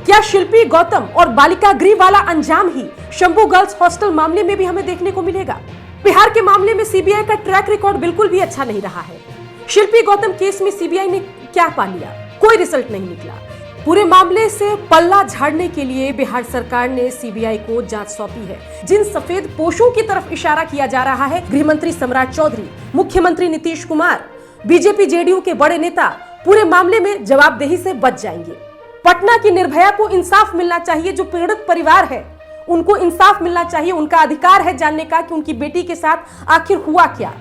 क्या शिल्पी गौतम और बालिका गृह वाला अंजाम ही शंभू गर्ल्स हॉस्टल मामले में भी हमें देखने को मिलेगा? बिहार के मामले में सीबीआई का ट्रैक रिकॉर्ड बिल्कुल भी अच्छा नहीं रहा है। शिल्पी गौतम केस में सीबीआई ने क्या पा लिया? कोई रिजल्ट नहीं निकला। पूरे मामले से पल्ला झाड़ने के लिए बिहार सरकार ने सीबीआई को जांच सौंपी है। जिन सफेद पोशों की तरफ इशारा किया जा रहा है, गृह मंत्री सम्राट चौधरी, मुख्यमंत्री नीतीश कुमार, बीजेपी जेडीयू के बड़े नेता पूरे मामले में जवाबदेही से बच जाएंगे। पटना की निर्भया को इंसाफ मिलना चाहिए। जो पीड़ित परिवार है उनको इंसाफ मिलना चाहिए। उनका अधिकार है जानने का कि उनकी बेटी के साथ आखिर हुआ क्या।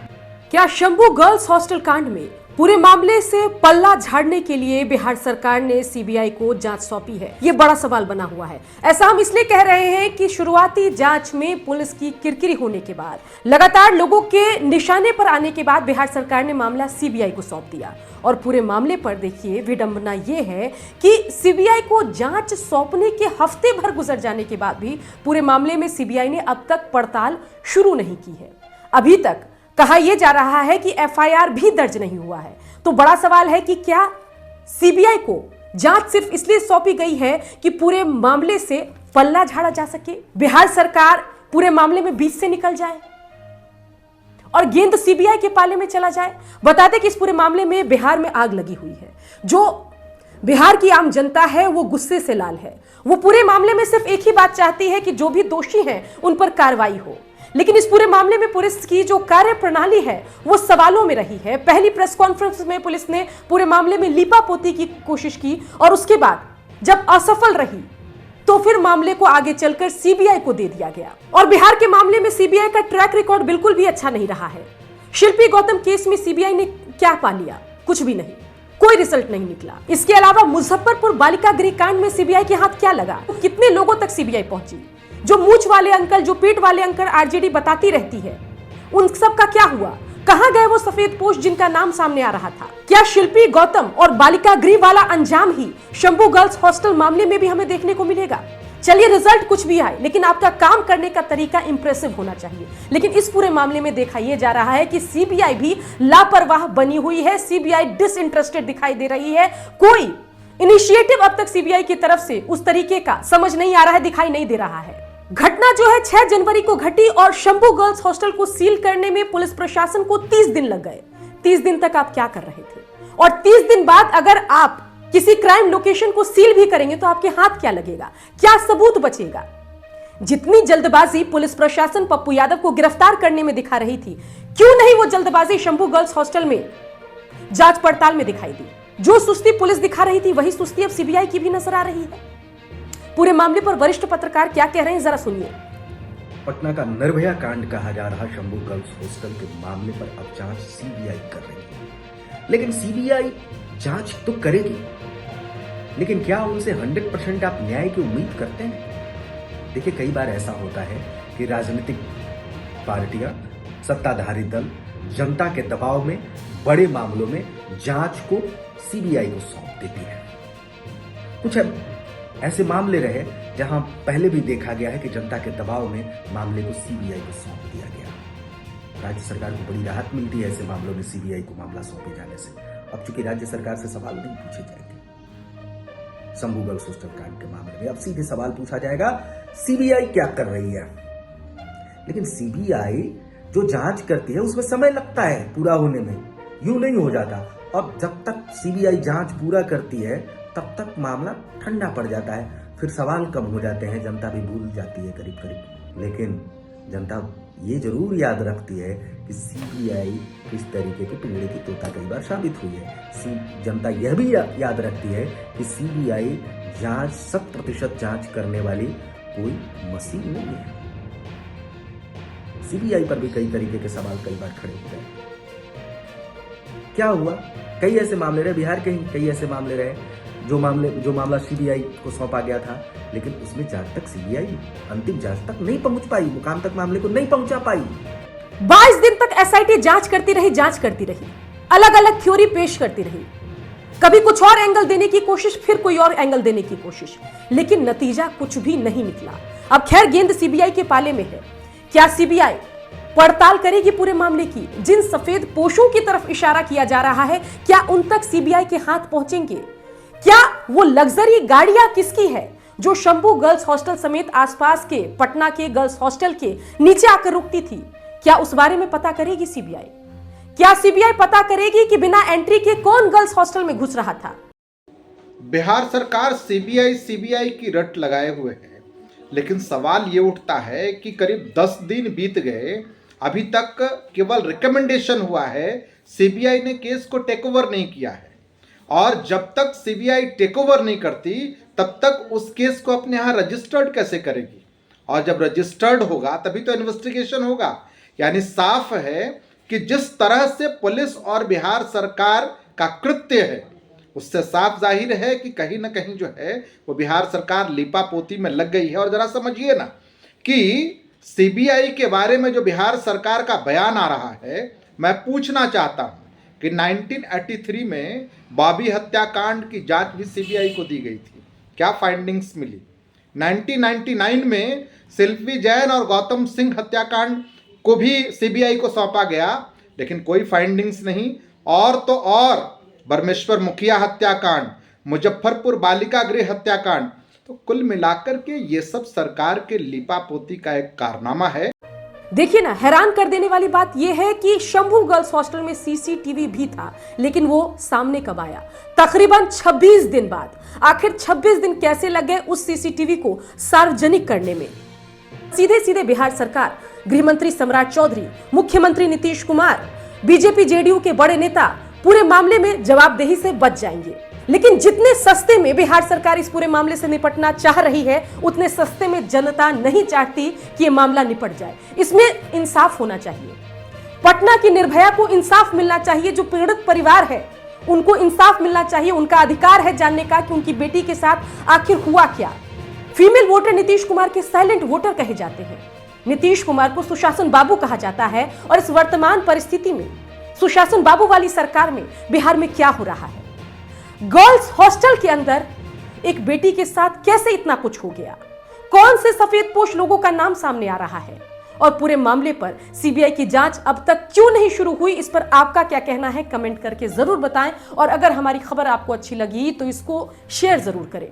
क्या शंभू गर्ल्स हॉस्टल कांड में पूरे मामले से पल्ला झाड़ने के लिए बिहार सरकार ने सीबीआई को जांच सौंपी है? ये बड़ा सवाल बना हुआ है। ऐसा हम इसलिए कह रहे हैं कि शुरुआती जांच में पुलिस की किरकिरी होने के बाद, लगातार लोगों के निशाने पर आने के बाद बिहार सरकार ने मामला सीबीआई को सौंप दिया। और पूरे मामले पर देखिए, विडंबना यह है कि सीबीआई को जांच सौंपने के हफ्ते भर गुजर जाने के बाद भी पूरे मामले में सीबीआई ने अब तक पड़ताल शुरू नहीं की है। अभी तक कहा यह जा रहा है कि एफआईआर भी दर्ज नहीं हुआ है। तो बड़ा सवाल है कि क्या सीबीआई को जांच सिर्फ इसलिए सौंपी गई है कि पूरे मामले से पल्ला झाड़ा जा सके, बिहार सरकार पूरे मामले में बीच से निकल जाए और गेंद सीबीआई के पाले में चला जाए? बता दें कि इस पूरे मामले में बिहार में आग लगी हुई है। जो बिहार की आम जनता है वो गुस्से से लाल है। वो पूरे मामले में सिर्फ एक ही बात चाहती है कि जो भी दोषी हैं उन पर कार्रवाई हो। लेकिन इस पूरे मामले में पुलिस की जो कार्य प्रणाली है वो सवालों में रही है। पहली प्रेस कॉन्फ्रेंस में पुलिस ने पूरे मामले में लीपापोती की कोशिश की और उसके बाद जब असफल रही तो फिर मामले को आगे चलकर सीबीआई को दे दिया गया। और बिहार के मामले में सीबीआई का ट्रैक रिकॉर्ड बिल्कुल भी अच्छा नहीं रहा है। शिल्पी गौतम केस में सीबीआई ने क्या पा लिया? कुछ भी नहीं, कोई रिजल्ट नहीं निकला। इसके अलावा मुजफ्फरपुर बालिका गृह कांड में सीबीआई के हाथ क्या लगा? कितने लोगों तक सीबीआई पहुंची? जो मूंछ वाले अंकल, जो पीठ वाले अंकल आरजेडी बताती रहती है, उन सब का क्या हुआ? कहां गए वो सफेद पोश जिनका नाम सामने आ रहा था? क्या शिल्पी गौतम और बालिका गृह वाला अंजाम ही शंभू गर्ल्स हॉस्टल मामले में भी हमें देखने को मिलेगा? चलिए, रिजल्ट कुछ भी आए, लेकिन आपका काम करने का तरीका इंप्रेसिव होना चाहिए। लेकिन इस पूरे मामले में देखा यह जा रहा है कि सीबीआई भी लापरवाह बनी हुई है। सीबीआई डिसइंटरेस्टेड दिखाई दे रही है। कोई इनिशिएटिव अब तक सीबीआई की तरफ से उस तरीके का समझ नहीं आ रहा है, दिखाई नहीं दे रहा है। घटना जो है 6 जनवरी को घटी और शंभू गर्ल्स हॉस्टल को सील करने में पुलिस प्रशासन को 30 दिन लग गए। 30 दिन तक आप क्या कर रहे थे? और 30 दिन बाद अगर आप किसी क्राइम लोकेशन को सील भी करेंगे तो आपके हाथ क्या लगेगा? क्या सबूत बचेगा? जितनी जल्दबाजी पुलिस प्रशासन पप्पू यादव को गिरफ्तार करने में दिखा रही थी, क्यों नहीं वो जल्दबाजी शंभू गर्ल्स हॉस्टल में जांच पड़ताल में दिखाई दी? जो सुस्ती पुलिस दिखा रही थी वही सुस्ती अब सीबीआई की भी नजर आ रही है। पूरे मामले पर वरिष्ठ पत्रकार क्या कह रहे हैं, जरा सुनिए। पटना का निर्भया कांड कहा जा रहा शंभू गर्ल्स हॉस्टल के मामले पर अब जांच सीबीआई कर रही है। लेकिन सीबीआई जांच तो करेगी, लेकिन क्या उनसे 100% आप न्याय की उम्मीद करते हैं? देखिए, कई बार ऐसा होता है कि राजनीतिक पार्टियां, सत्ताधारी दल जनता के दबाव में बड़े मामलों में जांच को सीबीआई को सौंप देती है। कुछ ऐसे मामले रहे जहां पहले भी देखा गया है कि जनता के दबाव में मामले को सीबीआई को सौंप दिया गया। राज्य सरकार को बड़ी राहत मिलती है ऐसे मामलों में सीबीआई को मामला सौंपे जाने से। अब चूंकि राज्य सरकार से सवाल नहीं पूछे जाएंगे शंभू गर्ल्स हॉस्टल कांड के मामले में, अब सीधे सवाल पूछा जाएगा सीबीआई क्या कर रही है। लेकिन सीबीआई जो जांच करती है उसमें समय लगता है पूरा होने में, यूं नहीं हो जाता। अब जब तक सीबीआई जांच पूरा करती है तब तक मामला ठंडा पड़ जाता है, फिर सवाल कम हो जाते हैं, जनता भी भूल जाती है करीब करीब। लेकिन जनता ये जरूर याद रखती है कि सीबीआई किस तरीके की पिंजरे की तोता कई बार साबित हुई है। जनता यह भी याद रखती है कि सीबीआई जांच 100% जांच करने वाली कोई मशीन नहीं है। सीबीआई पर भी कई तरीके के सवाल कई बार खड़े हो गए। क्या हुआ? कई ऐसे मामले रहे बिहार के, कई ऐसे मामले रहे जो मामला सीबीआई को सौंपा गया था, लेकिन उसमें जांच तक सीबीआई अंतिम जांच तक नहीं पहुंच पाई, मुकाम तक मामले को नहीं पहुंचा पाई। 22 दिन तक एसआईटी जांच करती रही, अलग अलग थ्योरी पेश करती रही, कभी कुछ और एंगल देने की कोशिश, फिर कोई और एंगल देने की कोशिश, लेकिन नतीजा कुछ भी नहीं निकला। अब खैर गेंद सीबीआई के पाले में है। क्या सीबीआई पड़ताल करेगी पूरे मामले की? जिन सफेद पोशों की तरफ इशारा किया जा रहा है, क्या उन तक सीबीआई के हाथ पहुंचेंगे? क्या वो लग्जरी गाड़ियां किसकी है जो शंभू गर्ल्स हॉस्टल समेत आसपास के पटना के गर्ल्स हॉस्टल के नीचे आकर रुकती थी? क्या उस बारे में पता करेगी सीबीआई? क्या सीबीआई पता करेगी कि बिना एंट्री के कौन गर्ल्स हॉस्टल में घुस रहा था? बिहार सरकार सीबीआई की रट लगाए हुए है, लेकिन सवाल ये उठता है कि करीब 10 दिन बीत गए, अभी तक केवल रिकमेंडेशन हुआ है, सीबीआई ने केस को टेक ओवर नहीं किया है। और जब तक सीबीआई टेक ओवर नहीं करती तब तक उस केस को अपने यहाँ रजिस्टर्ड कैसे करेगी? और जब रजिस्टर्ड होगा तभी तो इन्वेस्टिगेशन होगा। यानी साफ है कि जिस तरह से पुलिस और बिहार सरकार का कृत्य है, उससे साफ जाहिर है कि कहीं ना कहीं जो है वो बिहार सरकार लीपापोती में लग गई है। और जरा समझिए ना कि सीबीआई के बारे में जो बिहार सरकार का बयान आ रहा है, मैं पूछना चाहता हूं कि 1983 में बॉबी हत्याकांड की जांच भी सीबीआई को दी गई थी, क्या फाइंडिंग्स मिली? 1999 में शिल्पी जैन और गौतम सिंह हत्याकांड को भी सीबीआई को सौंपा गया, लेकिन कोई फाइंडिंग्स नहीं। और तो और बरमेश्वर मुखिया हत्याकांड, मुजफ्फरपुर बालिका गृह हत्याकांड, तो कुल मिलाकर के ये सब सरकार के लीपापोती का एक कारनामा है। देखिए ना, हैरान कर देने वाली बात यह है कि शंभू गर्ल्स हॉस्टल में सीसीटीवी भी था, लेकिन वो सामने कब आया? तकरीबन 26 दिन बाद। आखिर 26 दिन कैसे लग गए उस सीसीटीवी को सार्वजनिक करने में? सीधे सीधे बिहार सरकार, गृह मंत्री सम्राट चौधरी, मुख्यमंत्री नीतीश कुमार, बीजेपी जेडीयू के बड़े नेता पूरे मामले में जवाबदेही से बच जाएंगे। लेकिन जितने सस्ते में बिहार सरकार इस पूरे मामले से निपटना चाह रही है, उतने सस्ते में जनता नहीं चाहती कि यह मामला निपट जाए। इसमें इंसाफ होना चाहिए। पटना की निर्भया को इंसाफ मिलना चाहिए। जो पीड़ित परिवार है उनको इंसाफ मिलना चाहिए। उनका अधिकार है जानने का कि उनकी बेटी के साथ आखिर हुआ क्या। फीमेल वोटर नीतीश कुमार के साइलेंट वोटर कहे जाते हैं। नीतीश कुमार को सुशासन बाबू कहा जाता है। और इस वर्तमान परिस्थिति में सुशासन बाबू वाली सरकार में बिहार में क्या हो रहा है? गर्ल्स हॉस्टल के अंदर एक बेटी के साथ कैसे इतना कुछ हो गया? कौन से सफेदपोश लोगों का नाम सामने आ रहा है? और पूरे मामले पर सीबीआई की जांच अब तक क्यों नहीं शुरू हुई? इस पर आपका क्या कहना है? कमेंट करके जरूर बताएं। और अगर हमारी खबर आपको अच्छी लगी तो इसको शेयर जरूर करें।